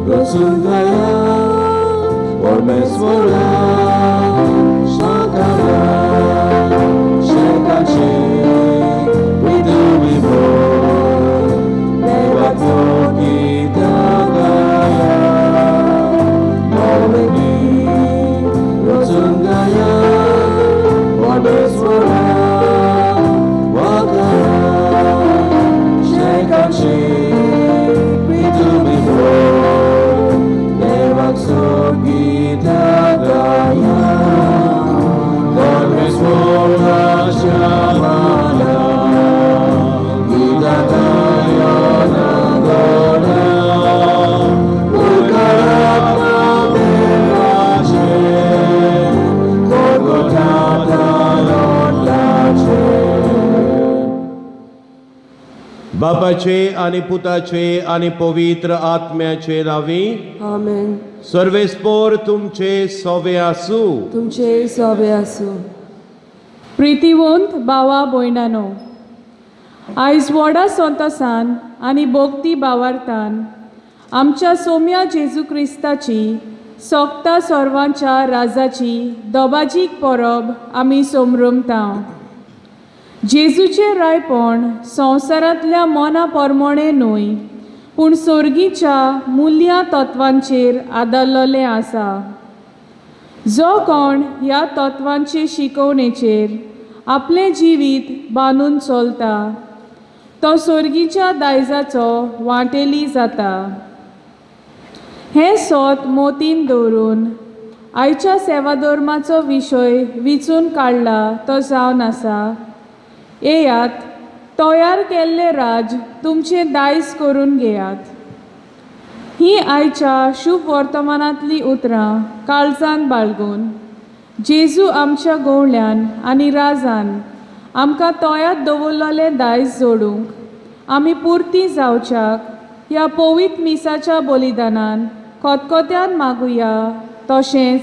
Rosundaya, Ormeswara, Shakara, Shekachi, Ridumimo, Devatoki Dagaya, Molebi, Rosundaya, Ormeswara, Wakara, Shekachi, Ridumimo, Gita Gaya, Ormeswara Shamala, Gita Gaya Nagora, Ukarata Devashe, Gorgotata Lordache. बापाचे आणि पुताचे आणि पवित्र आत्म्याचे नावी आमेन. सर्वेस्पोर तुमचे सोवे आसू. तुमचे सोवे आसू. प्रितीवंत भावा भयणानो, आयज व्हडा संतोसान आनी भक्ती भावार्थान आमच्या सोम्या जेजू क्रिस्ताची सोगता सर्वांच्या राजाची दोबाजीक परब आमी समरमता. जेजूचे रायपण संवसारांतल्या मना परमणे न्हय पूण सर्गीच्या मुल्या तत्वांचेर आदारलेलें आसा. जो कोण ह्या तत्वांचे शिकवणेचेर आपलें जिवीत बांदून चलता तो सर्गीच्या दायजाचो वांटेली जाता. हें सोत मोतीन दवरून आयच्या सेवाधर्माचो विशय विचून काडला तो जावन आसा, येयात तयार केल्ले राज तुमचे दायज करून घेयात. ही आयच्या शुभ वर्तमानांतली उतरां काळजान बाळगून जेजू आमच्या गवळ्यान आनी राजान आमकां तयार दवरलेले दायज जोडूंक आमी पुर्ती जावच्याक ह्या पवित्र मिसाच्या बलिदानान खतखत्यान मागुया. तशेंच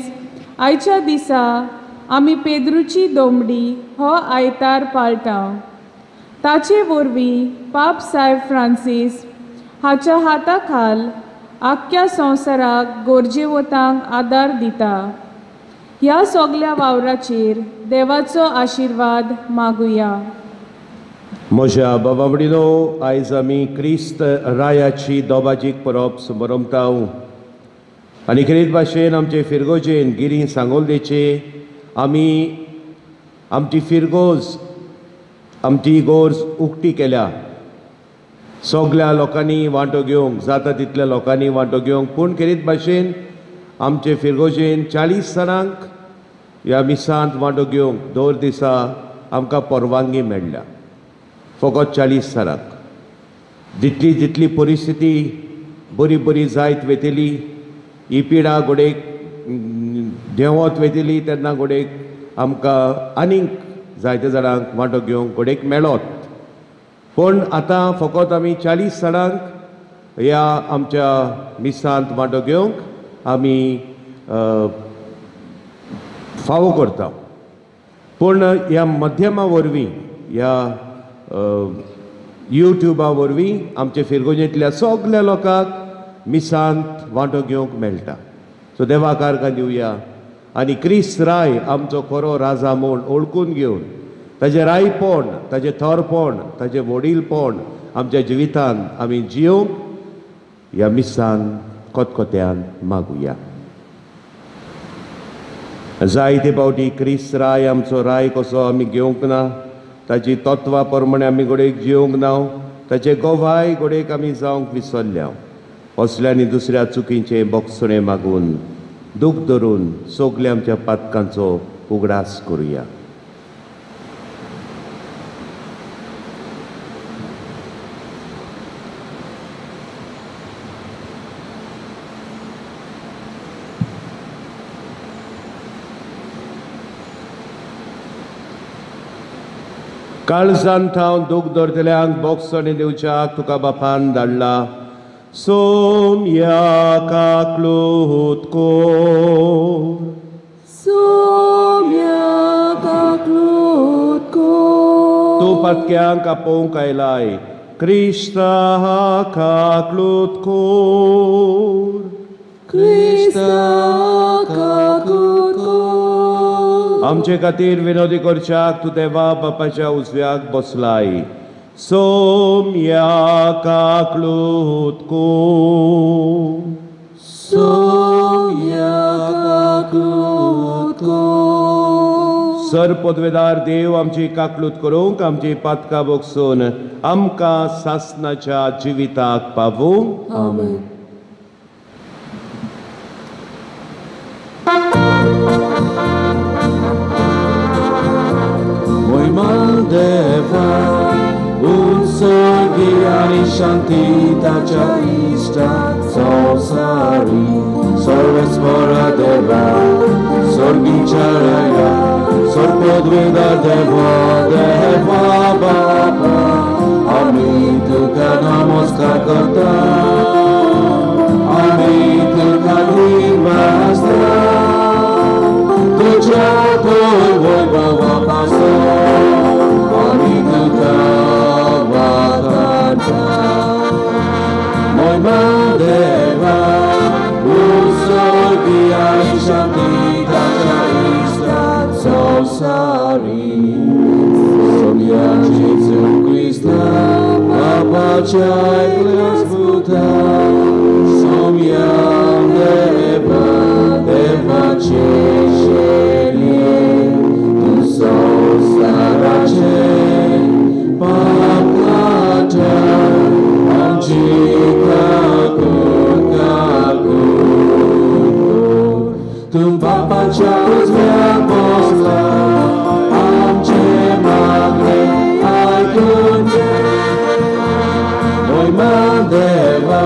आयच्या दिसा आमी पेद्रूची दोमडी हो आयतार पाळटा. ताचे वरवीं पाप सायब फ्रांसीस हाच्या हाता खाल आख्ख्या संवसाराक गोरजेवतांक आदार दिता. ह्या सगळ्या वावराचेर देवाचो आशिर्वाद मागुया. म्हज्या बाबा भयणीनो, आयज आमी क्रिस्त रायाची दोबाजीक परब समरमता आनी खरेच भाशेन आमचे फिरगोजेन गिरी सांगोलदेचे आमी आमची फिरगोज आमची गोर्ज उक्ती केल्या. सगळ्या लोकांनी वांटो घेवंक जाता तितल्या लोकांनी वांटो घेवंक, पूण खरेच भाशेन आमचे फिरगोजेन 40 जाणांक ह्या मिसांत वांटो घेवंक दर दिसा आमकां परवानगी मेळ्ळ्या. फकत 40 जाणांक. जितली जितली परिस्थिती बरी बरी जायत वेतेली, ही पिडा घोडेक देंवत वेतेली तेन्ना घोडेक आमकां आनीक जायते जाणांक वांटो घेवंक घोडेक मेळत. पूण आतां फकत आमी 40 जाणांक ह्या आमच्या मिसांत वांटो घेवंक आमी फावो करता. पूण ह्या माध्यमा वरवीं ह्या युट्यूबा वरवीं आमचे फिरगोजेंतल्या सगळ्या लोकांक मिसांत वांटो घेवंक मेळटा. सो देवाक आर्गां दिवया आनी क्रिस्त राय आमचो खरो राजा म्हूण ओळखून घेवन ताजें रायपण, ताजें थोरपण, ताजें वडीलपण आमच्या जिवितांत आमी जियोंक ह्या मिसांत खतखत्यान मागुया. जायते फावटी क्रिस्त राय आमचो राय कसो आमी घेवंक ना, ताची तत्वां प्रमाणे आमी घोडेक जियोंक ना, ताचे गोवाय घोडेक आमी जावंक विसरल्या. असल्यांनी दुसऱ्या चुकींचे बोगसणे मागून दूख धरून सगल्या आमच्या पातकांचो उगडास करुया. काळजांत हांव दूख धरतल्यांक बोगसणे दिवच्याक तुका बापान धाडला. सोम्या काकलूत कोर, सोम्या काकलूत कोर. तूं पातक्यांक आपोवंक आयलाय, क्रिस्ता काकलूत कोर. आमचे खातीर विनोदी करच्याक तूं देवा बापाच्या उजव्याक बसलाय. सोम्या काकलूत को सर पदवेदार देव आमची काकलूत करूंक आमची पातकां बोगसून आमकां सासणाच्या जिविताक पावूंक. आमेन. Dewa, unsur giani shantitacha ista, sosari, sorvesvara deva, sorgicharaya, sorpodvida deva, deva baba, amituka namaskakata, amituka nivastra, tuja tolvoi baba paso. Deva, usor giai shantitacha ista, sosari, somia Jesu Christa, papacha ekles buta, somia deva, deva chesheli, tu sosarache, papata, Tum papa chaus mea posla, amche magre ai kunje. Noi mandeva,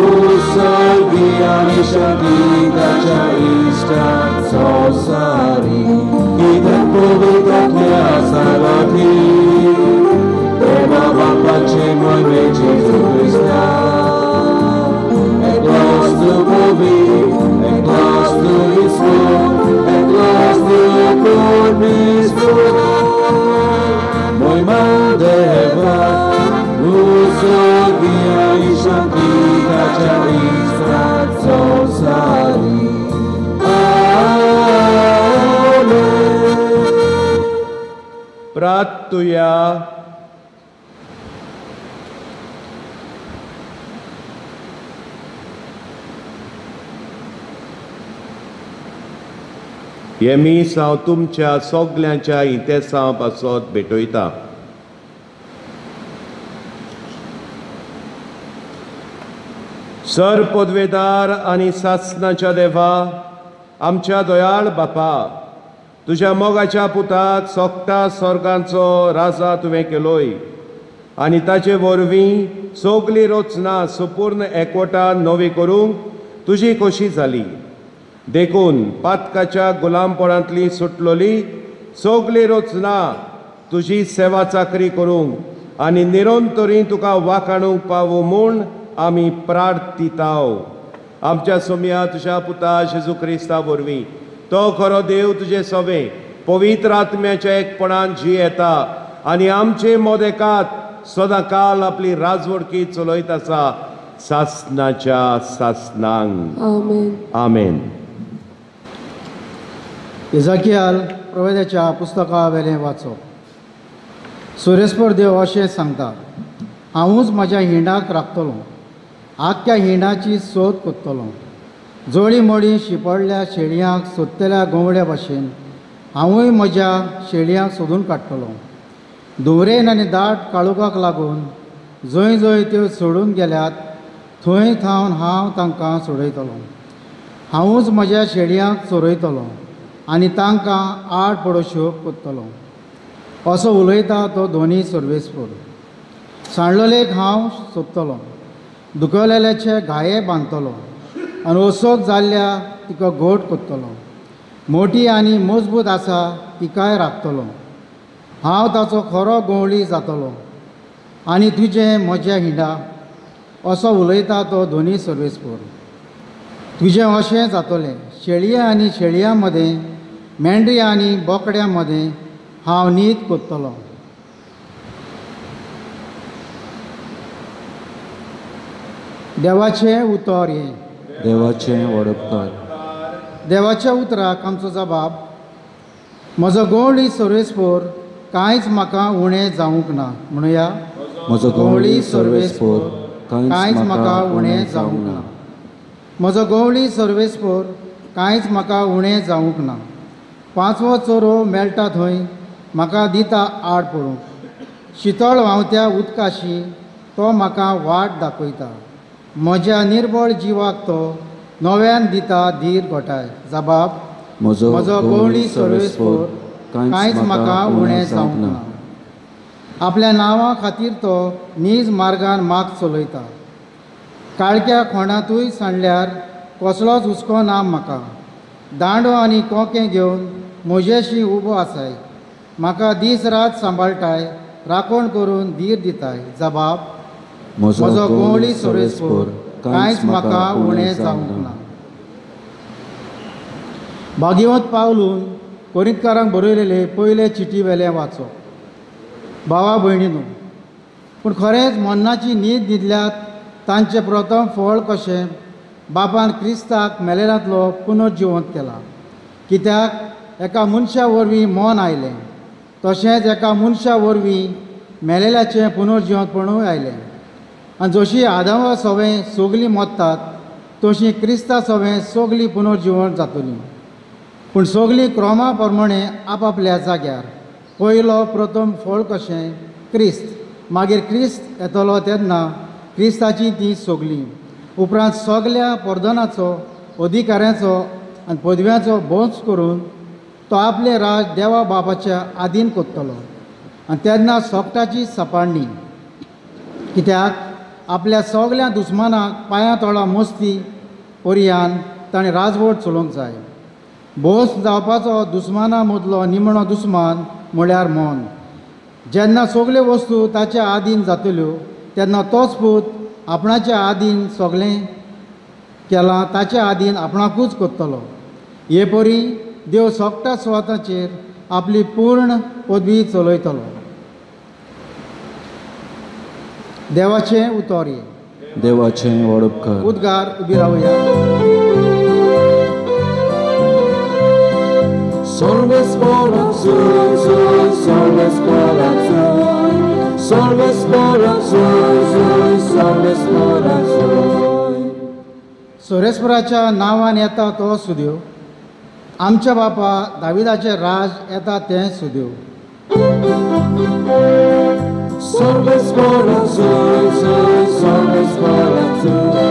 usoi giani shantitacha ista, sosari, itak povitak mea salati. Deva bapace moi me Jesu Christa, et los tu povi, et los tu ismo, et los tu cornismo. Moi mandeva, usor giai shantitacha ista, sosari. Amen. Pratuja. Mies हांव तुमच्या सगल्यांच्या इतेसां पासत भेटयता. Sir पदवेदार आनी सासणाच्या देवा, आमच्या दयाळ बापा, तुज्या मोगाच्या पुताक सोगता स्वर्गांचो राजा तुवें केलोय आनी ताचे वरवीं सगलीं रचना संपूर्ण एकवटान नवी करूंक तुजी खोशी जाली. देखून पातकाच्या गुलामपणांतली सुटलोली सगली रचना तुजी सेवा चाकरी करूंक आनी निरंतरी तुका वाखाणूंक पावूं म्हूण आमी प्रार्थिताव. आमच्या सोम्या तुज्या पुता जेजू क्रिस्ता वरवीं तो खरो देव तुजे सवे पवित्र आत्म्याच्या एकपणान जी येता आनी आमचे मोदेकात सदांकाल आपली राजवडकी चलयत आसा सासणाच्या सासणांक. आमेन. आमेन. इजाकियाल प्रवेदाच्या पुस्तका वेलें वाचप. सुरेस्पर देव अशें सांगता, हांवूच म्हज्या हिंडाक राखतलो, आख्या हिंडाची सोद कोत्तलो. जोडी मोडी शिपडल्या शेळयांक सोदतल्या गोवड्या भाशेन हांवूय म्हज्या शेळयांक सोदून काडटलो. धुवरेन आनी दाट काळोखाक लागून जंय जंय त्यो सोडून गेल्यात थंय थावन हांव तांकां सोडयतलो. हांवूच म्हज्या शेळयांक चोरयतलो आनी तांकां आड पडोश्यो कोत्तलो. असो उलयता तो दोनी सर्वेस्पर. सांडलोलेक हांव सोदतलो, दुखलेल्याचे घाये बांदतलो आनी ओसोक जाल्ल्या तिका घोट कोत्तलो. मोठी आनी मजबूत आसा तिकाय राखतलो. हांव ताचो खरो गवळी जातलो आनी तुजें म्हज्या हिंडा. असो उलयता तो दोनी सर्वेस्पर. तुजें अशें जातलें, शेळये आनी शेळयां मदें, मेंढऱ्या आनी बोकड्यां मदें हांव नीत कोत्तलो. देवाचें उतर हें. देवाचें वडपकार. देवाच्या उतराक आमचो जबाब, म्हजो गवळी सर्वेस्पोर कांयच म्हाका उणें जावंक ना. म्हणुया, म्हजो गवळी सर्वेस्पोर कांयच म्हाका उणें जावंक ना. म्हजो गवळी सर्वेस्पोर कांयच म्हाका उणें जावंक ना. पांचवो चोरो मेळटा थंय म्हाका दिता आड पळोवंक. शितळ व्हांवत्या उदकाशी तो म्हाका वाट दाखयता. म्हज्या निर्बळ जिवाक तो नव्यान दिता धीर घोटाय. जबाब, म्हजो गवळी सर्वेस्पोर कांयच म्हाका उणें जावंक ना. आपल्या नांवा खातीर तो नीज मार्गान माग चलयता. काळक्या खोंडांतूय सांडल्यार कसलोच हुस्को ना म्हाका. दांडो आनी कोंकें घेवन म्हजेशी उबो आसाय. म्हाका दीस रात सांबाळटाय, राखण करून धीर दिताय. जबाब, म्हजो गवळी सर्वेस्पोर कांयच म्हाका उणें जावंक ना. भागीवंत पावलून कोरिंतकारांक बरयलेले पयले चिटी वेलें वाचो. भावा भयणीनो, पूण खरेंच मन्नाची न्हीद दितल्यात तांचें प्रथम फळ कशें बापान क्रिस्ताक मेलेल्यांतलो पुनर्जिवंत केला. कित्याक एका मनशा वरवीं मोन आयलें, तशेंच एका मनशा वरवीं मेलेल्याचें पुनर्जिवंतपणूय आयलें. आनी जशी आदामा सवें सोगलीं मोत्तात तशीं क्रिस्ता सवें सोगलीं पुनर्जिवंत जातलीं. पूण सोगलीं क्रॉमा प्रमाणें आपआपल्या जाग्यार. पयलो प्रथम फळ कशें क्रिस्त, मागीर क्रिस्त येतलो तेन्ना क्रिस्ताची तीं सोगलीं. उपरांत सगल्या पर्दनाचो, अधिकाऱ्याचो आनी पदव्याचो भोंस करून तो आपलें राज देवा बापाच्या आदीन कोत्तलो. आनी तेन्ना सोगटाची सपाडणी. कित्याक आपल्या सगल्या दुस्मानाक पांयां तोळा मस्ती पर्यान ताणें राजवट चलोवंक जाय. भोस जावपाचो दुस्माना मदलो निमणो दुस्मान म्हळ्यार मोन. जेन्ना सगल्यो वस्तू ताच्या आदीन जातल्यो तेन्ना तोच पूत आपणाच्या आदीन सगलें केलां ताच्या आदीन आपणाकूच कोत्तलो. हे परी देव सोगटा स्वाताचेर आपली पूर्ण पदवी चलयतलो. देवाचें उतर. देवाचें वडपकार. उद्गार उबी रावया. Solvesporam soy, soy, solvesporam soy, solvesporam soy, soy, solvesporam soy. सोरेस्पराच्या नांवान येता तो सुद्यो, आमच्या बापा दाविदाचें राज येता तें सुद्यो. Solvesporam soy, soy, solvesporam soy,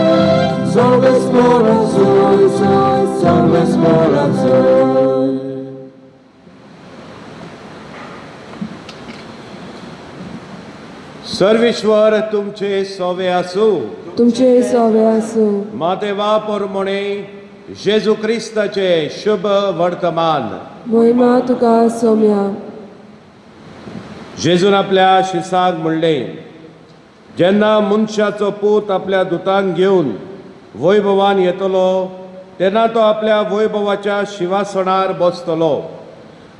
solvesporam soy, soy, solvesporam soy. Sarveshwar तुमचे सोवे आसूं. तुमचे सोवे आसूं. मातेवा पोरमोणे जेजू क्रिस्ताचे शुभ वर्तमान. महिमा तुका सोम्या. जेजून आपल्या शिसाक म्हणलें, जेन्ना मनशाचो पूत आपल्या दुतांक घेवन वैभवान येतलो तेन्ना तो आपल्या वैभवाच्या शिवासणार बसतलो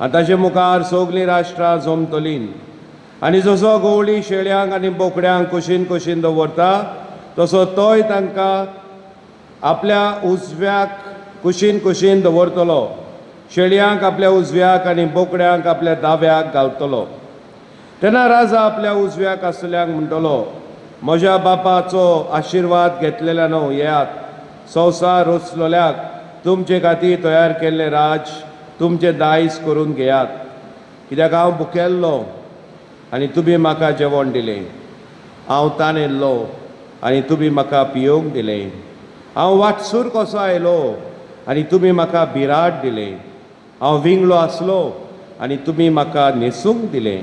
आनी ताचे मुखार सगलीं राष्ट्रां जमतलीं. आनी जसो गवळी शेळ्यांक आनी बोकड्यांक कुशीन कुशीन दवरता तसो तोय तांकां आपल्या उजव्याक कुशीन कुशीन दवरतलो. शेळ्यांक आपल्या उजव्याक आनी बोकड्यांक आपल्या दाव्याक घालतलो. तेन्ना राजा आपल्या उजव्याक आसलेल्यांक म्हणटलो, म्हज्या बापाचो आशिर्वाद घेतलेल्यानो येयात. संवसार रचलोल्याक तुमचे खातीर तयार केल्लें राज तुमचे दायज करून घेयात. कित्याक हांव भुकेल्लो आनी तुमी म्हाका जेवण दिलें. हांव ताणेल्लो आनी तुमी म्हाका पियोवंक दिलें. हांव वाटसूर कसो आयलो आनी तुमी म्हाका भिराड दिलें. हांव विंगलो आसलो आनी तुमी म्हाका न्हेसूंक दिलें.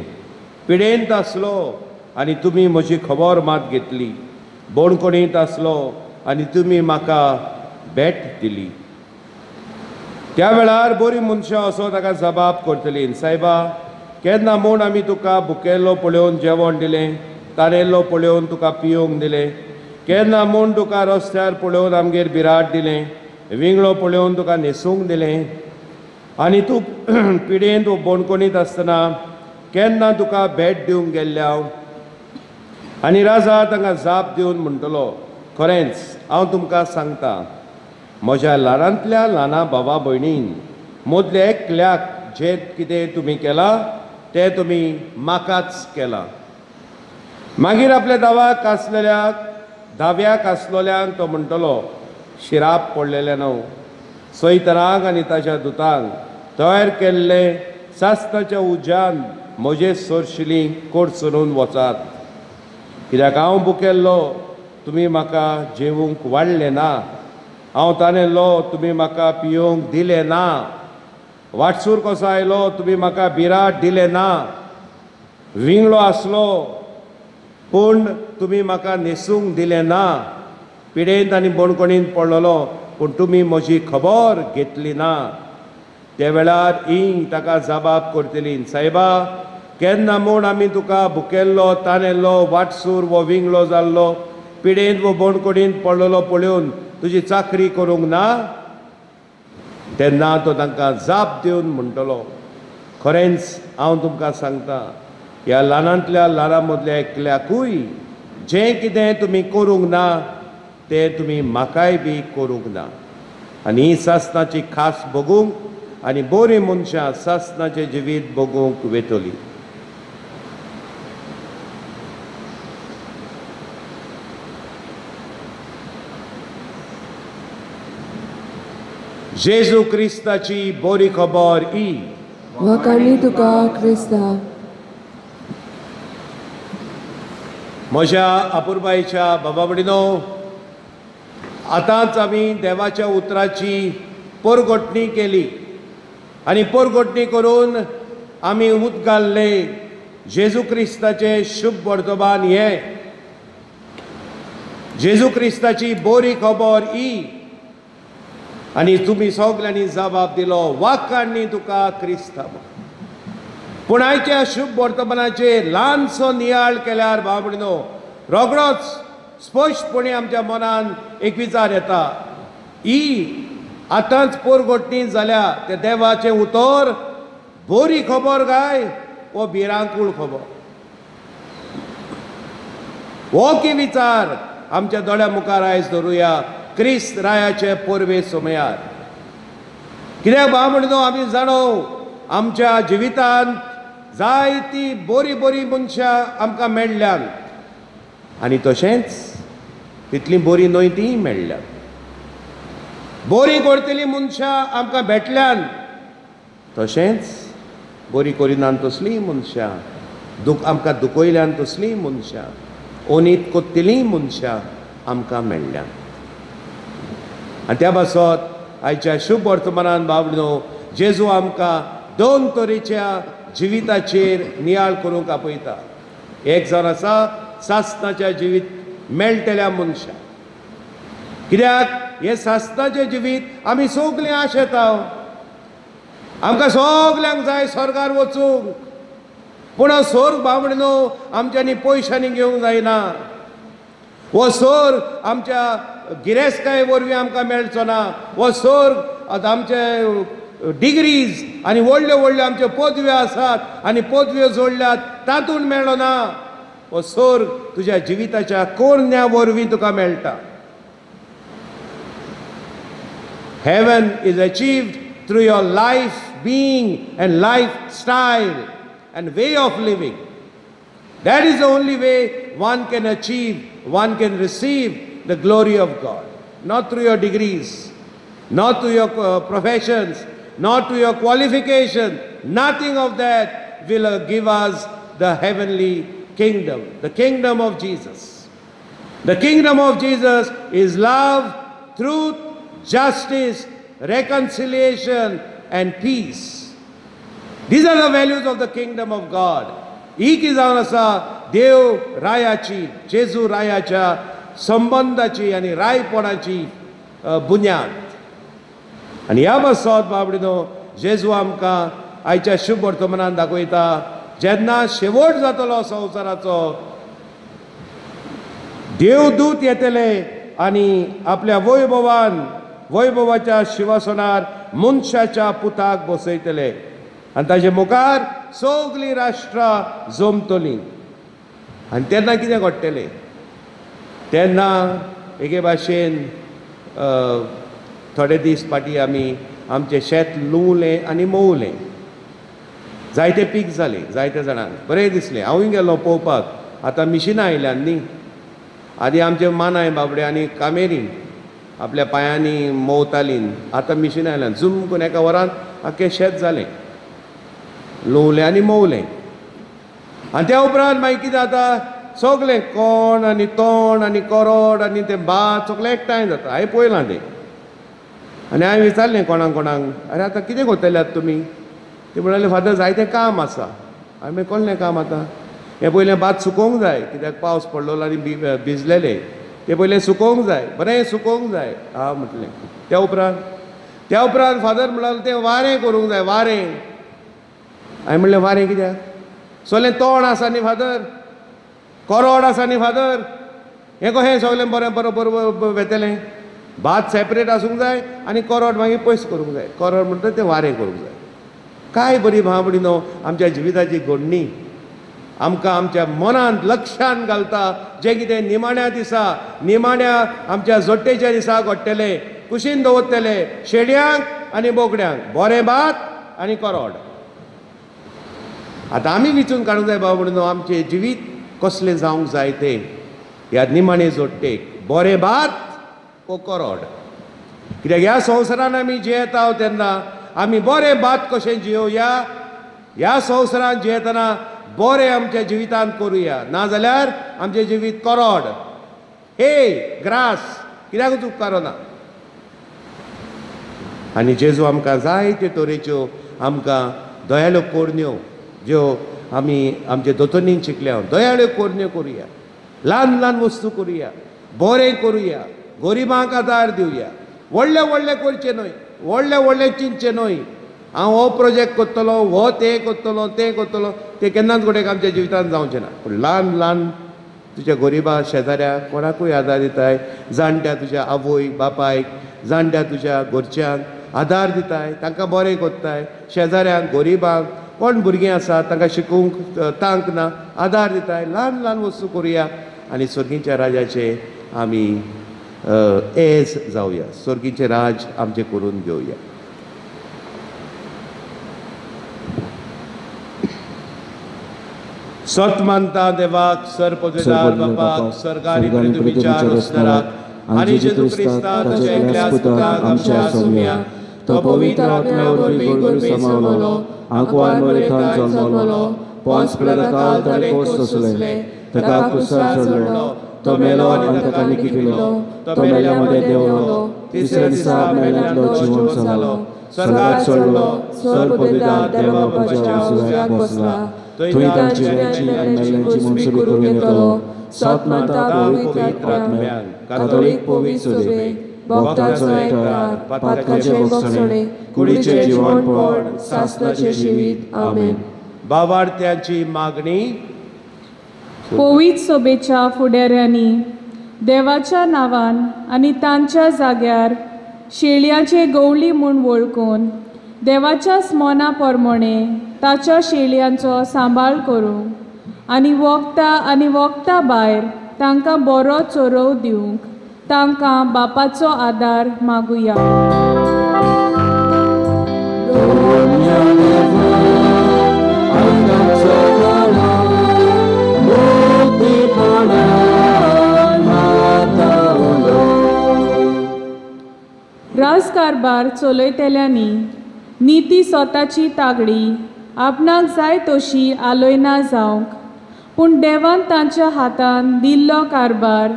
पिडेंत आसलो आनी तुमी म्हजी खबर मात घेतली. बोणकोणींत आसलो आनी तुमी म्हाका भेट दिली. त्या वेळार बरी मनशां असो ताका जबाब करतलीं, सायबा, केन्ना म्हूण आमी तुका भुकेल्लो पळोवन जेवण दिलें, ताणेल्लो पळोवन तुका पियोवंक दिलें. केन्ना म्हूण तुका रस्त्यार पळोवन आमगेर भिराड दिलें, विंगलो पळोवन तुका न्हेसूंक दिलें. आनी तूं पिडेंत वा बोणकोणींत आसतना केन्ना तुका भेट दिवंक गेल्ले हांव. आनी राजा तांकां जाप दिवन म्हणटलो, खरेंच हांव तुमकां सांगतां, म्हज्या ल्हानांतल्या ल्हाना भावा भयणीन मदल्या एकल्याक जे कितें तुमी केलां तें तुमी म्हाकाच केलां. मागीर आपल्या दाव्याक आसलोल्यांक तो म्हणटलो, शिराप पडलेले न्हू, सैतानाक आनी ताच्या दुतांक तयार केल्ले सासणाच्या उज्यान म्हजे सोरशिलीं कोडसरून वचात. कित्याक हांव भुकेल्लो तुमी म्हाका जेवूंक वाडले ना, हांव ताणेल्लो तुमी म्हाका पिवूंक दिले ना, वाटसूर कसो आयलो तुमी म्हाका भिरांत दिले ना, विंगडो आसलो पूण तुमी म्हाका न्हेसूंक दिले ना, पिडेंत आनी बोणकोणींत पडलोलो पूण तुमी म्हजी खबर घेतली ना. त्या वेळार इंग ताका जबाब करतली, सायबा केन्ना म्हूण आमी तुका भुकेल्लो ताणेल्लो वाटसूर वो विंगडो जाल्लो पिडेंत वो बोणकोणींत पडलोलो पळोवन तुजी चाकरी करूंक ना. तेन्ना तो तांकां जाप दिवन म्हणटलो, खरेंच हांव तुमकां सांगता, ह्या ल्हानांतल्या ल्हाना मदल्या एकल्याकूय जें कितें तुमी करूंक ना तें तुमी म्हाकाय बी करूंक ना. आनी ही सासणाची खास भोगूंक आनी बरीं मनशां सासणाचें जिवीत भोगूंक वेतलीं. जेजू क्रिस्ताची बरी खबर ही. वखाणी तुका क्रिस्ता. म्हज्या आपुरबायेच्या बाबा भयणीनो, आतांच आमी देवाच्या उतराची पोरगोटणी केली आनी पोरगोटणी करून आमी उत घाल्ले जेजू क्रिस्ताचे शुभ वर्तमान हे. जेजू क्रिस्ताची बरी खबर ही. आनी तुमी सगल्यांनी जबाब दिलो, वाखाणी तुका क्रिस्ता. पूण आयच्या शुभ वर्तमानाचेर ल्हानसो नियाळ केल्यार भाव भयणीनो, रोखडोच स्पश्टपणी आमच्या मनान एक विचार येता, ही आतांच पोरगोटणी जाल्या ते देवाचें उतर बरी खबर काय वो भिरांकूळ खबर? हो की विचार आमच्या दोळ्या मुखार आयज धरुया क्रिस्त रायाचे पोरवे सोमयार. कित्याक भाव भयणीनो, आमी जाणो आमच्या जिवितांत जायती बरी बरी मनशां आमकां मेळ्ळ्यांत आनी तशेंच तितलीं बरी न्हय तीं मेळ्ळ्यांत. बरी करतलीं मनशां आमकां भेटल्यान, तशेंच बरी करिनात तसलीं मनशां, आमकां दुखयल्यान तसलीं मनशां, ओनीत कोत्तिलीं मनशां आमकां मेळ्ळ्यांत. आनी त्या पासत आयच्या शुभ वर्तमानान भाव भयणीनो, जेजू आमकां दोन तरेच्या जिविताचेर नियाळ करूंक आपयता. एक जावन आसा सासणाच्या जिवीत मेळटल्या मनशां. कित्याक हे सासणाचें जिवीत आमी सगलीं आशेता. आमकां सगल्यांक जाय स्वर्गार वचूंक, पूण हो स्वर्ग भाव भयणीनो आमच्यांनी पयशांनी घेवंक जायना. हो स्वर्ग आमच्या गिरेस्तकाये वरवीं आमकां मेळचो ना. हो स्वर्ग आमचे डिग्रीज आनी व्हडल्यो व्हडल्यो आमच्यो पदव्यो आसात आनी पदव्यो जोडल्यात तातूंत मेळ्ळो ना. हो स्वर्ग तुज्या जिविताच्या कोरण्या वरवीं तुका मेळटा. Heaven is achieved through your life being and lifestyle and way of living. That is the only way one can achieve, one can receive the glory of God. Not through your degrees, not through your professions, not to your qualification. Nothing of that will give us the heavenly kingdom, the kingdom of Jesus. The kingdom of Jesus is love, truth, justice, reconciliation and peace. These are the values of the kingdom of God. ही की जावन आसा देव रायाची, जेजू रायाच्या संबंधाची आनी रायपणाची बुन्याद. आनी ह्या बसत बाबडीनो जेजू आमकां आयच्या शुभ वर्तमानान दाखयता, जेन्ना शेवट जातलो संवसाराचो, देवदूत येतले आनी आपल्या वैभवाच्या शिवासनार मनशाच्या पुताक बसयतले आनी ताचे मुखार सगलीं राष्ट्रां जमतलीं. आनी तेन्ना कितें घडटलें? तेन्ना एके भाशेन थोडे दीस फाटीं आमी आमचें शेत लुवलें आनी मोवलें. जायते पीक जाले जायत्या जाणांक बरें दिसलें हांवूय गेलो पळोवपाक आतां मिशिनां आयल्यात न्ही आदी आमचे मानाय बाबडे आनी कामेरी आपल्या पांयांनी मोवतालीं आतां मिशिनां आयल्यात झूम करून एका वरांत आख्खें शेत जालें लुवलें आनी मोवलें आनी त्या उपरांत मागीर कितें जाता सगळें कोण आनी तोंड आनी कोरोड आनी तें भात सगळें एकठांय जाता हांवें पळयलां तें आनी हांवें विचारलें कोणाक अरे आतां कितें करतले तुमी ते म्हणलें फादर जायतें काम आसा हांवें कसलें काम आतां हें पयलें भात सुकोवंक जाय कित्याक पावस पडलेलो आनी भिजलेले ते पयलें सुकोवंक जाय बरें सुकोवंक जाय म्हटलें त्या उपरांत फादर म्हणलें तें वारें करूंक जाय वारें हांवें म्हणलें वारें कित्याक सगळें तोंड आसा न्ही फादर कोरोड आसा न्ही फादर हें कशें सगळें बरें बरोबर वेतलें भात सेपरेट आसूंक जाय आनी कोरोड मागीर पयस करूंक जाय कोरोड म्हणटा तें वारें करूंक जाय काय बरी भावडी न्हू आमच्या जिविताची घडणी आमकां आमच्या मनांत लक्षांत घालता जें कितें निमाण्या दिसा निमाण्या आमच्या जोडटेच्या दिसा घडटलें कुशीन दवरतले शेड्यांक आनी बोकड्यांक बरें भात आनी कोरोड आतां आमी विचून काडूंक जाय बाबा न्हू आमचें जिवीत कसलें जावंक जाय तें ह्या निमाणे जोडटेक बरें भात वो कोरोड कित्याक ह्या संवसारान आमी जियेता तेन्ना आमी बरें भात कशें जियोवया ह्या संवसारान जियेतना बरें आमच्या जिवितांत करुया नाजाल्यार आमचें जिवीत कोरोड हे ग्रास कित्याकूच उपकारो ना आनी जेजू आमकां जायत्यो तरेच्यो आमकां दयाळ्यो कोरण्यो ज्यो आमी आमचे दोतोरनीन शिकल्या दयाळ्यो कोरण्यो करुया ल्हान ल्हान वस्तू करुया बरें करुया गरिबांक आदार दिवया व्हडलें व्हडलें करचें न्हय व्हडलें व्हडलें चिंतचें न्हय हांव हो प्रोजेक्ट करतलो हो तें करतलो तें केन्नाच घडये आमच्या जिवितांत जावचें ना पूण ल्हान ल्हान तुज्या गरिबा शेजाऱ्याक कोणाकूय आदार दिताय जाणट्या तुज्या आवय बापायक जाणट्या तुज्या घरच्यांक आदार दिताय तांकां बरें करताय शेजाऱ्यांक गरिबांक कोण भुरगीं आसा तांकां शिकोवंक तांक ना आदार दिताय ल्हान ल्हान वस्तू करुया आनी स्वर्गीच्या राजाचे आमी एज जावया स्वर्गीचें राज आमचें करून घेवया सत मानता देवाक सर्वपदवीदार बापाक सर्गारी पृथ्वीच्या रोसदाराक आनी जेजू क्रिस्ता तुज्या एकल्याच पुताक आमच्या सोम्या तो पवित्र आत्म्या वरवीं गोडवी समावलो आंकवान मरेथान जल्मलो पोंस पिलाताकाल ताणे कोस सोंसले ताका क्रुसार चडलो तो मेलो आनी ताका निकी केलो तो मेल्या मदें देंवलो तिसऱ्या दिसा मेल्यांतलो जिवंत जालो स्वर्गाक चडलो सर्वपदवीदार देवा बापाच्या उजव्याक बसला थंय तांची जिव्यांची आनी मेल्ल्यांची मनसुबी करून घेतलो सत माता पवित्र आत्म्यान कातोलीक पवित्र सदे भक्तांचो एकठार पातकाचे भोगसणे कुडीचे जिवणपण सासणाचे जिवीत आमेन भावार्थ्यांची मागणी पवित्र सभेच्या फुडाऱ्यांनी देवाच्या नांवान आनी तांच्या जाग्यार शेळयांचे गवळी म्हूण वळखून देवाच्या स्मोना प्रमाणे ताच्या शेळयांचो सांबाळ करूंक आनी वखदां भायर तांकां बरो चोरव दिवंक तांकां बापाचो आदार मागुया राजकारबार चलयतल्यांनी निती स्वताची तागडी आपणाक जाय तशी आलोयना जावंक पूण देवान तांच्या हातान दिल्लो कारबार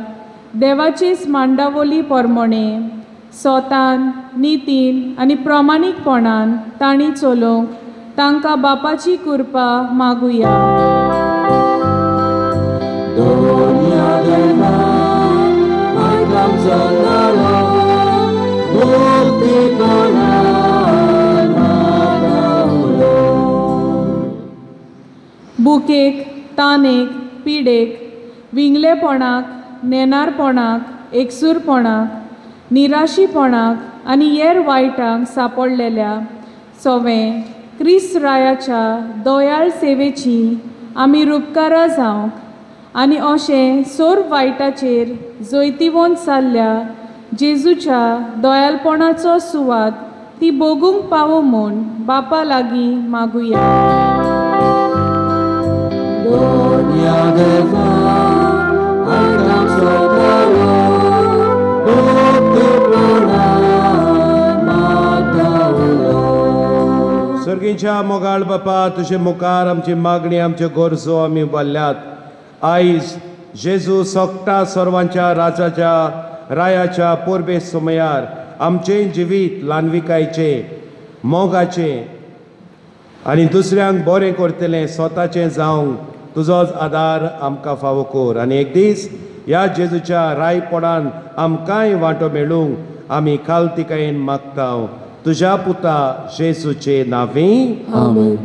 देवाचे स्मांडावली प्रमाणे स्वतान नितीन आनी प्रामाणीकपणान तांणी चलोवंक तांकां बापाची कृपा मागुया बुकेक तानेक पिडेक विंगलेपणाक नेनारपणाक एकसूरपणाक निराशीपणाक आनी हेर वायटांक सांपडलेल्या सवें क्रिस्त रायाच्या दोयाळ सेवेची आमी रुपकारा जावंक आनी अशें सोर वायटाचेर जैतिवंत जाल्ल्या जेजूच्या दोयालपणाचो सुवात ती भोगूंक पावो म्हूण बापा लागीं मागुया gloria de Dios, alcanzó el poder, सर्गीच्या मोगाळ बापा तुझे मुखार आमची मागणी आमचे गरजो आमी बाल्ल्यात. आयज जेजू सोगटा सर्वांच्या राजाच्या रायाच्या पोरबे समयार आमचे जिवीत ल्हानविकायचे मोगाचे आनी दुसऱ्यांक बरें करतलें स्वताचें जावंक तुजोच आदार आमकां फावो कर. आनी एक दीस ह्या जेजूच्या रायपणान आमकांय वांटो मेळूंक आमी खालतिकायेन मागता तुज्या पुता जेजूचे नांवी. आमेन.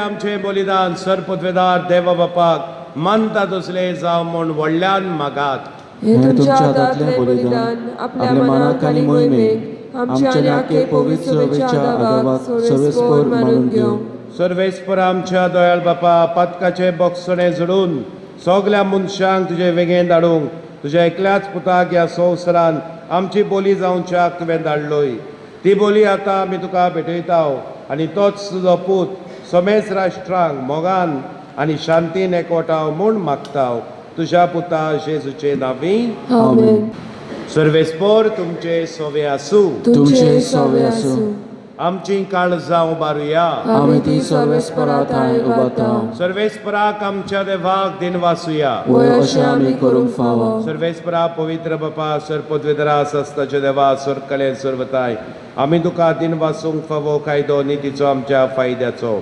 आमचे बलिदान सरपदवेदार देवा बापाक मानता तसले जावं म्हूण व्हडल्यान मागात. हे तुमच्या हातांतले बलिदान आपल्या मनाक आनी मोहिमेक आमच्या नाके पवित्र सवेच्या आगावाक सर्वेस्पर मानून घेवं. सर्वेस्पर आमच्या दयाळ बापा पातकाचे बक्षणे जोडून सगल्या मनशांक तुजे वेगेन धाडूंक तुज्या एकल्याच पुताक ह्या संवसारान आमची बोली जावच्याक तुवें धाडलोय. ती बोली आतां आमी तुका भेटयता आनी तोच तुजो पूत समेज राष्ट्रांक मोगान आनी शांतीन एकवटाव म्हूण मागता तुज्या पुता जेजूचे नांवी. आमेन. सर्वेस्पर तुमचे सोवे आसूं. तुमचे सोवे आसूं. आमची काळजां उबारुया. आमी ती सर्वेस्परा थंय उबारता. सर्वेस्पराक आमच्या देवाक दिन वासुया. वय अशें आमी करूंक फावो. सर्वेस्परा पवित्र बापा सरपदवेदरा सस्ताचे देवा सरकले सर्वताय आमी तुका दिन वासूंक फावो कायदो नितीचो आमच्या फायद्याचो.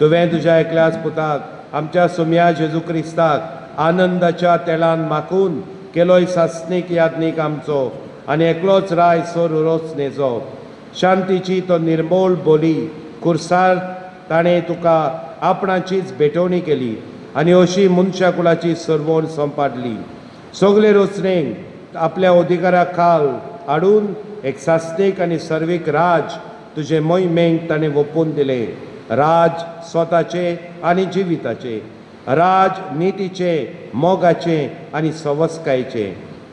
तुवें तुज्या एकल्याच पुताक आमच्या सोम्या जेजू क्रिस्ताक आनंदाच्या तेलान माखून केलोय सासनीक यादनीक आमचो आनी एकलोच राय सोर रोचनेचो. शांतीची तो निर्मोल बोली खुर्सार ताणें तुका आपणाचीच भेटवणी केली आनी अशी मनशा कुळाची सरवण संपादली. सगले रोचणेक आपल्या अधिकारा खाल हाडून एक सासनीक आनी सर्वीक राज तुजे मोहिमेक ताणें ओपून दिले. राज स्वताचे आनी जिविताचे, राज नितीचे मोगाचे आनी सवस्कायेचे.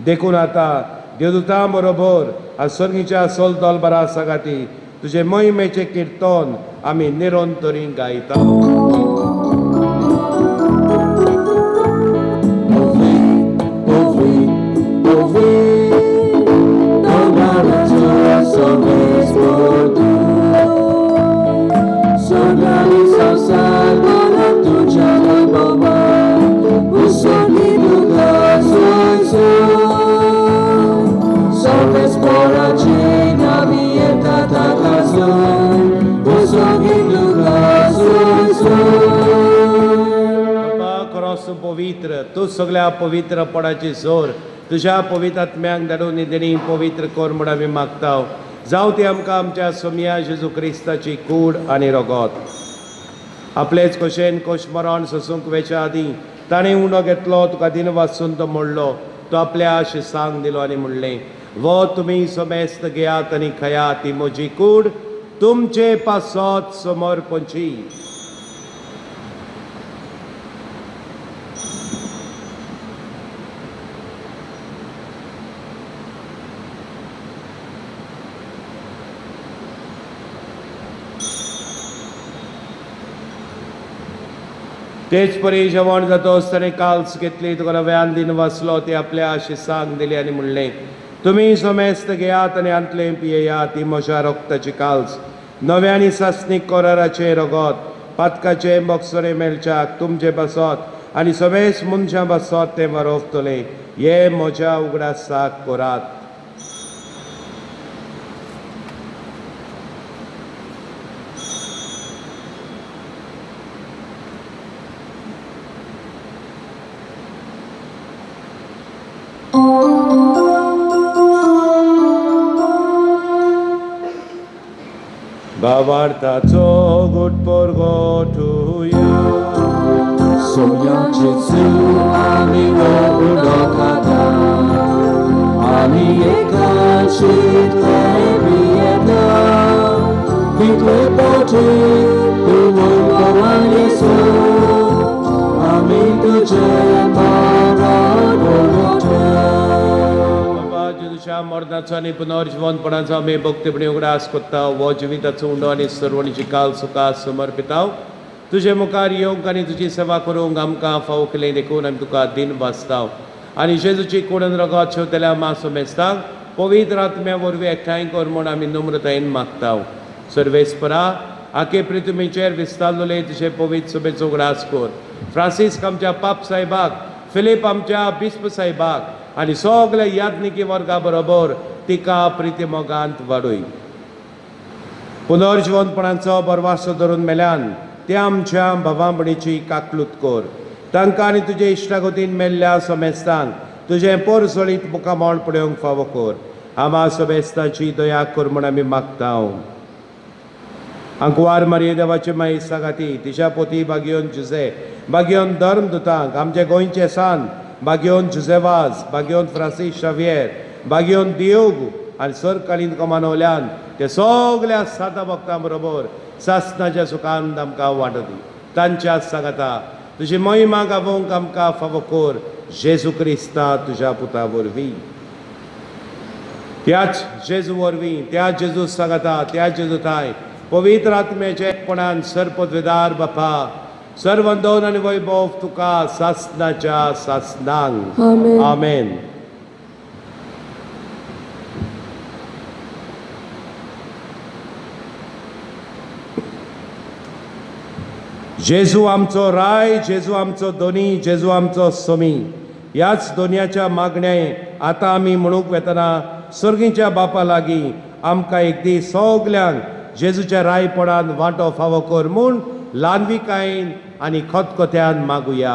देखून आतां देवदूतां बरोबर आनी सर्गीच्या सोल दोलबारा सगाती तुजे मोहिमेचे किर्तन आमी निरंतरी गायता. पवित्र तू सगळ्या पवित्रपणाची जोर तुझ्या पवित्र आत्म्याक धाडून देणी पवित्र कर म्हूण आमी मागता. जावं ती आमकां आमच्या सोम्या जेजू क्रिस्ताची कूड आनी रगत. आपलेच कशेन कोशमरण सोसूंक वेच्या आदीं ताणें उंडो घेतलो तुका दिन वाचून तो म्हणलो. तो आपल्या शिसांक दिलो आनी म्हणलें वो तुमी समेस्त घेयात आनी खयात ती म्हजी कूड तुमचे पासत समोर पंची. तेच परी जेवण जातोच ताणें काल्स घेतली तुका नव्यान दिन वाचलो ती आपल्या शिसांक दिली आनी म्हणलें तुमी सोमेस्त घेयात आनी अंतलें पियेयात ही म्हज्या रोगताची काल्स नव्यानी सासणीक कोराराचे रगत पातकाचे बॉक्सरे मेलच्याक तुमचे बसत आनी सोमेस मनशां बसत ते मरोवतले हे म्हज्या उगडासाक कोरात. Bawartaco good porgo to you. Sonia Jesu ami udokata ami ekashit ebieta Kitwe poti umon kawan Yesu ami tuje maradote. मरणाचो आनी पुनर्जीवनपणाचो आमी भक्तीपणी उगडास कोत्ता हो जिविताचो उंडो आनी सर्वणीची काल सुखां समर्पिताव तुजे मुखार येवंक आनी तुजी सेवा करूंक आमकां फावो केलें देखून आमी तुका दिन वाचताव आनी जेजूची कुडन रगत शेवतल्या मासो मेस्तांक पवित्र आत्म्या वरवीं एकठांय कर म्हूण आमी नम्रतायेन मागताव. सर्वेस्परा आखे पृथ्वीचेर विस्तारलोले तुजे पवित्र सभेचो उगडास कर. फ्रांसीस आमच्या पाप साहेबाक फिलीप आमच्या बिस्प साहेबाक आनी सगळ्या याज्ञिकी वर्गा बरोबर तिका प्रिती मोगांत वाडय. पुनर्जीवनपणाचो बरवासो धरून मेल्यान ते आमच्या भावां भयणीची काकलूत कर. तांकां आनी तुजे इश्टागतीन मेल्ल्या सोमेस्तांक तुजें पोरसळीत मुखामोळ पळोवंक फावो कर. आमा सोमेस्ताची दया कर म्हूण आमी मागताव. अंकवार मारये देवाचे माई सागाती तिच्या पोती बागियोन जुजे बागियोन धर्मदुतांक आमचे गोंयचे सांत बागियोन जुजेवाज बागियोन फ्रांसीस शावियर बागियोन दियोगू आनी सरकालीन कमानवल्यान ते सगळ्या साता भक्तां बरोबर सासणाच्या सुखांत आमकां वांटदी. तांच्या सांगाता तुजी महिमा गावोवंक आमकां फावो कर जेजू क्रिस्ता तुज्या पुता वरवीं. त्याच जेजू वरवीं त्या जेजू सांगाता त्या जेजूताय पवित्र आत्म्याच्या एकपणान सरपदवेदार बापा सर्वंदोन आनी वैभव तुका सासणाच्या सासणांक आमेन. जेजू आमचो राय जेजू आमचो दोनी जेजू आमचो सोमी ह्याच दोनयाच्या मागणे आतां आमी म्हणूंक वेतना सर्गीच्या बापा लागीं आमकां एक दीस सगल्यांक जेजूच्या रायपणान वांटो फावो कर म्हूण ल्हानविकायेन आनी खतखत्यान मागुया.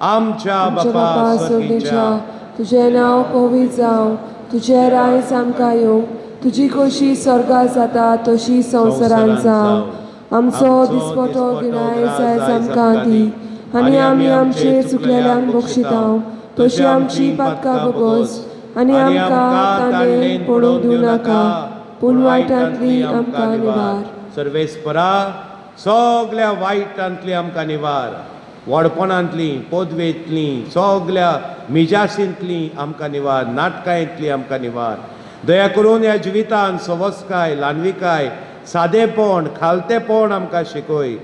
आमच्या बापा सर्गीच्या तुजें नांव पवित्र जावं तुजें राय आमकां येवं तुजी कशी स्वर्गांत जाता तशी संवसारांत जावं. आमचो दिसपटो गिराय जाय आमकां दी आनी आमी आमचे चुकलेल्यांक बक्षितांव तशी आमची पातकां बगोस आनी आमकां ताणें पडूंक दिवं नाका पूण वायटांतली आमकां निवार. सर्वेस्परा सगळ्या वायटांतली आमकां निवार. व्हडपणांतली पदवेंतली सगळ्या मिजासींतली आमकां निवार. नाटकांतली आमकां निवार. दया करून ह्या जिवितांत सवस्काय ल्हानविकाय सादेपण खालतेपण आमकां शिकय.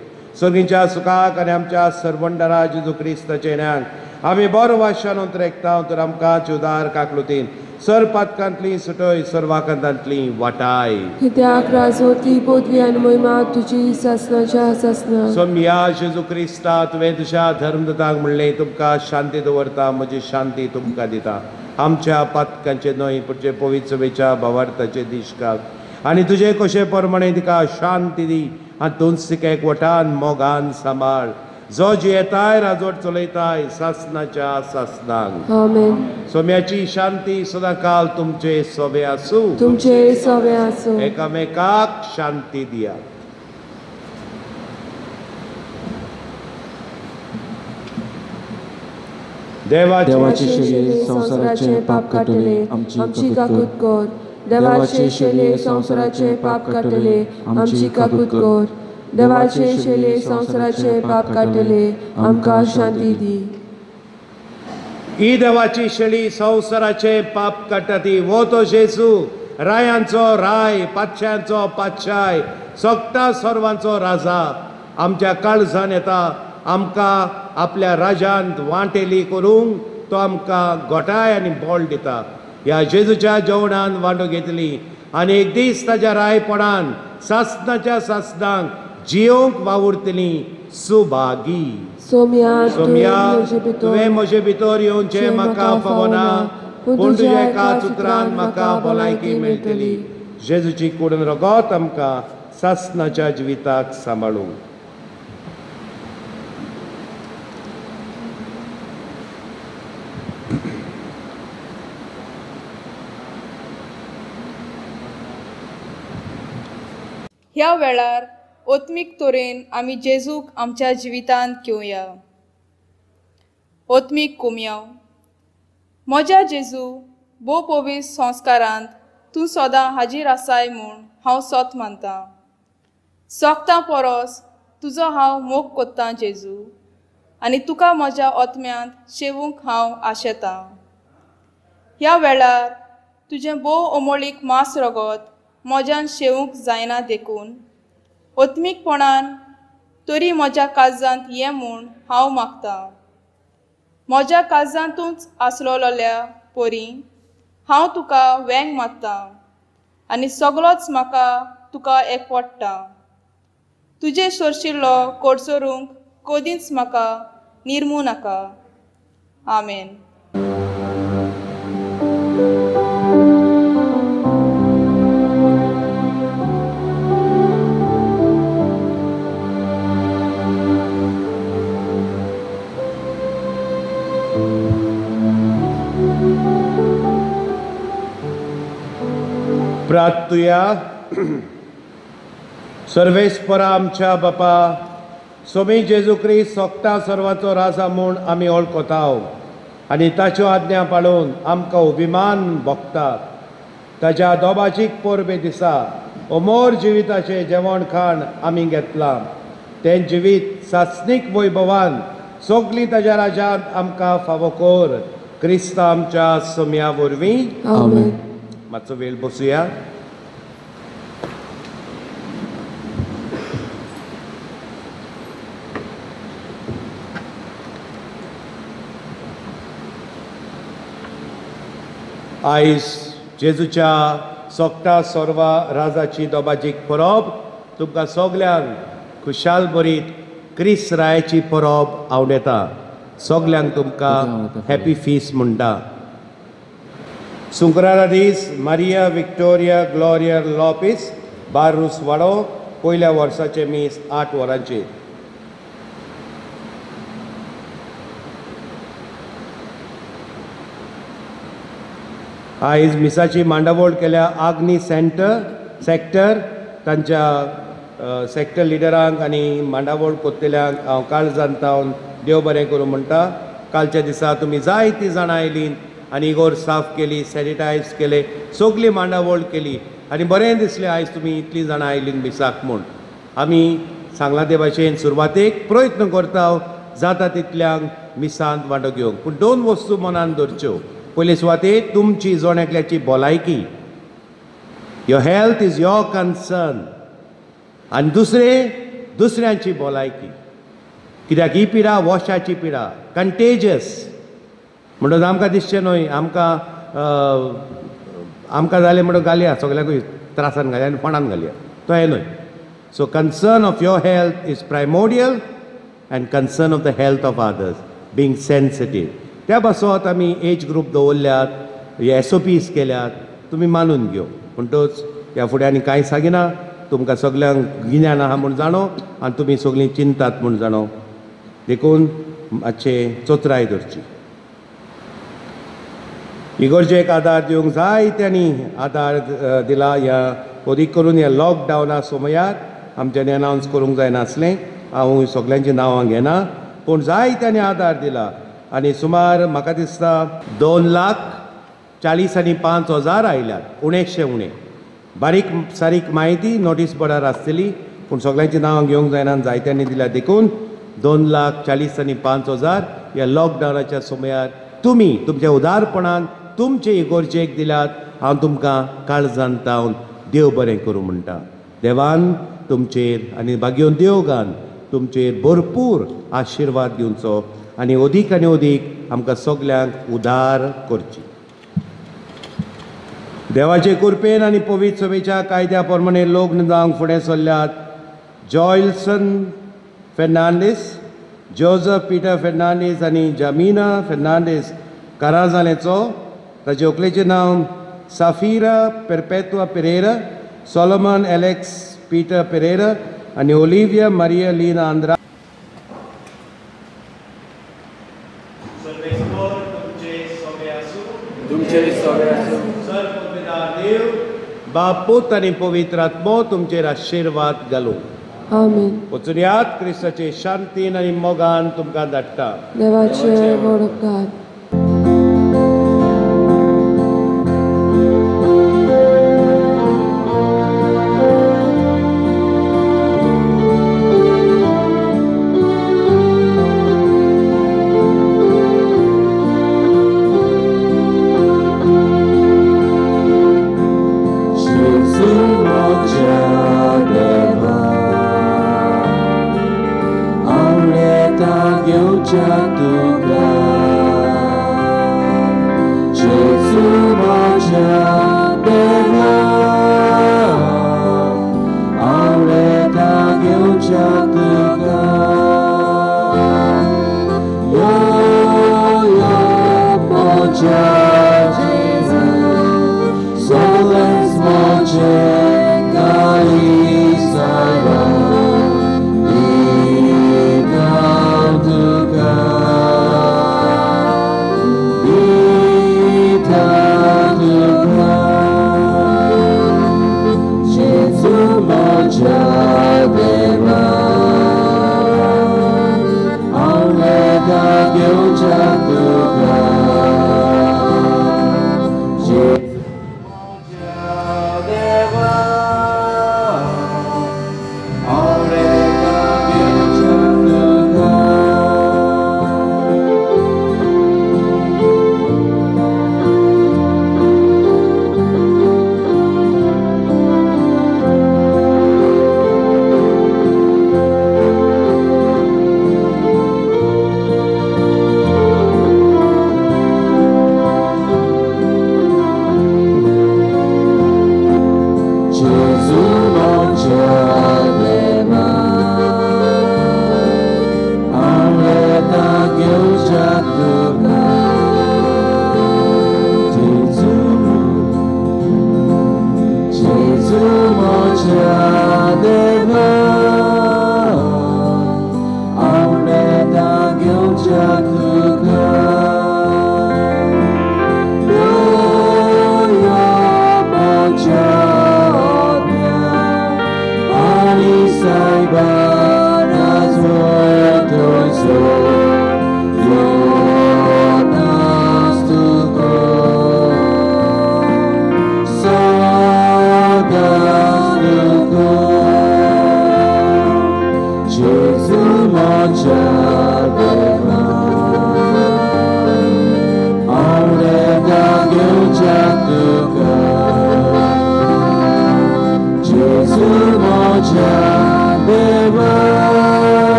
सर्गीच्या सुखाक आनी आमच्या सर्वंडरा जेजू क्रिस्ताचे न्याक आमी बरो वाशान उतरेकता तर आमकां उदार काकलुतीन सर पातकांतली सुटय सर्वाकांतांतली वाटाय. कित्याक राजवती पदवी आनी महिमा तुजी सासणाच्या सासणा. सोम्या जेजू क्रिस्ता तुवें तुज्या धर्मदूतांक म्हणलें तुमकां शांती दवरता म्हजी शांती तुमकां दिता. आमच्या पातकांचे न्हय पुढचे पवित्र सभेच्या भावार्थाचे दिश्काक आनी तुजे कशे प्रमाणे तिका शांती दी आनी तुमचे एकवटान मोगान सांबाळ. जो जियेताय राजवट चलयताय सासणाच्या सासणांक आमेन. सोम्याची शांती सदां काल तुमचे सोबे आसूं. तुमचे सोबे आसूं. एकामेकाक शांती दिया. देवाचे शेले संसाराचे पाप काटले आमची काकूत कर. देवाचे शेले संसाराचे पाप काटले आमची काकूत कर. देवाचे शेले संसाराचे पाप काटले आमकां शांती दी. ही देवाची शेळी संवसाराचे पाप काडटा ती वो तो जेजू रायांचो राय पातशांचो पातशाय सगटा सर्वांचो राजा आमच्या काळजान येता. आमकां आपल्या राजांत वांटेली करूंक तो आमकां गोठाय आनी बोल दिता. ह्या जेजूच्या जेवणान वांटो घेतली आनी एक दीस ताच्या रायपणान सासणाच्या सासणांक जियोंक वावुरतली सुभागी. सोम्या तुवें म्हजे भितर येवचें म्हाका फावना, पूण तुज्या एकाच उतरान म्हाका भलायकी मेळटली. जेजूची कूडून रगत आमकां सासणाच्या जिविताक सांबाळूंक. ह्या वेळार ओत्मीक तोरेन आमी जेजूक आमच्या जिवितांत घेवया. ओत्मीक कुमयाव. म्हज्या जेजू भोव पवित्र संस्कारांत तूं सदां हाजीर आसाय म्हूण हांव सोत मानतां. सोगतां परस तुजो हांव मोग कोत्तां जेजू, आनी तुका म्हज्या ओतम्यांत शेवूंक हांव आशेतां. ह्या वेळार तुजें भोव अमोळीक मांस रगत म्हज्यान शेवूंक जायना देखून ओत्मीकपणान तरी म्हज्या काळजांत ये म्हूण हांव मागतां. म्हज्या काळजांतूच आसलोल्या पोरी हांव तुका वेंग मागतां आनी सगळोच म्हाका तुका एकवटटा. तुजे सोरशिल्लो कोडसोरूंक कदींच म्हाका निर्मू नाका. आमेन. प्रार्थुया. सर्वेस्परा आमच्या बापा, सोमी जेजू क्रिस्त सोगता सर्वाचो राजा म्हूण आमी वळखताव आनी ताच्यो आज्ञा पाळून आमकां अभिमान भोगतात. ताच्या दोबाचीक पोरबे दिसा अमोर जिविताचें जेवण खाण आमी घेतलां. तें जिवीत सासणीक वैभवान सगळीं ताच्या राजांत आमकां फावो कर. क्रिस्ता आमच्या सोम्या वरवीं. आमेन. मातसो वेळ बसुया. आयज जेजूच्या सोगता सोर्वा राजाची दोबाजीक परब तुमकां सगल्यांक खुशाल बरीत क्रिस्त रायाची परब आवडेता. सगल्यांक तुमकां हॅपी फीस्ट म्हणटा. सुंकरारा दीस मारिया विक्टोरिया ग्लोरिया लॉपिस बारूस वाडो पयल्या वर्साचे मीस 8 वरांचेर. आयज मिसाची मांडावळ केल्या आग्नी सेक्टर तांच्या सेक्टर लिडरांक आनी मांडावळ कोत्तेल्यांक हांव काळजांतावन देव बरें करूं म्हणटा. कालच्या दिसा तुमी जायतीं जाणां आयलीं आनी इगोर साफ केली, सॅनिटायज केले, सगळी मांडावळ केली आनी बरें दिसलें आयज तुमी इतलीं जाणां आयलीं मिसाक म्हूण. आमी सांगला ते भाशेन सुरवातेक प्रयत्न करता जाता तितल्यांक मिसांत वांटो घेवंक. पूण 2 वस्तू मनान दवरच्यो. पयले सुवातेक तुमची जोण्याकल्याची भलायकी. Your health is your concern. आनी दुसऱ्यांची भलायकी. कित्याक ही पिडा वॉशाची पिडा, कंटेजियस. म्हणून आमकां दिसचें न्हय आमकां जालें म्हणून घालया सगळ्यांकूय त्रासान घालया आनी फोंडान घालया, तो हें न्हय. So concern of your health is primordial and concern of the health of others, being sensitive. त्या पासत आमी एज ग्रूप दवरल्यात, SOPs केल्यात, तुमी मानून घेव. म्हणटच ह्या फुडें आनी कांय सांगिना. तुमकां सगल्यांक गिन्यान आहा म्हूण जाणो आनी तुमी सगळीं चिंतात म्हूण जाणो. देखून मातशें चोत्राय धरची. इगर्जेक आदार दिवंक जायत्यांनी आदार दिला. ह्या अदीक करून ह्या लॉकडावना समयार आमच्यांनी अनावन्स करूंक जायनासलें. हांव सगल्यांची नांवां घेना, पूण जायत्यांनी आदार दिला. आनी सुमार म्हाका दिसता 2,40,005 आयल्यात, उणेशे उणे. बारीक सारीक म्हायती नोटीस बोर्डार आसतली, पूण सगल्यांची नांवां घेवंक जायना. जायत्यांनी दिल्यात. देखून 2,40,005 ह्या लॉकडावनाच्या समयार तुमी तुमच्या उदारपणान तुमचे इगोर्जेक दिल्यात. हांव तुमकां काळजांतावन देव बरें करूं म्हणटा. देवान तुमचेर आनी भाग्योन देवगान तुमचेर भरपूर आशिर्वाद दिवचो आनी अदीक आमकां सगल्यांक उदार करची. देवाचे कृपेन आनी पवित्र सभेच्या कायद्या प्रमाणे लग्न जावंक फुडें सरल्यात जॉयल्सन फेर्नांडीस, जोझफ पीटर फेर्नांडीस आनी जामिना फेर्नांडीस घरा जालेचो. ताचे व्हंकलेचें नांव साफिरा परपेतुआ पेरेरा, सोलोमन एलेक्स पीटर पेरेरा आनी ओलिविया मारिया लीना आंद्रा. बाप, पूत आनी पवित्र आत्मो तुमचेर आशिर्वाद घालूं. आमेन. वचून यात क्रिस्ताचे शांतीन आनी मोगान तुमकां धाडटा. देवाचे word of God.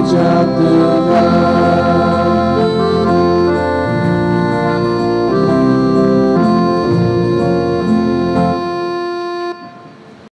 Jatuh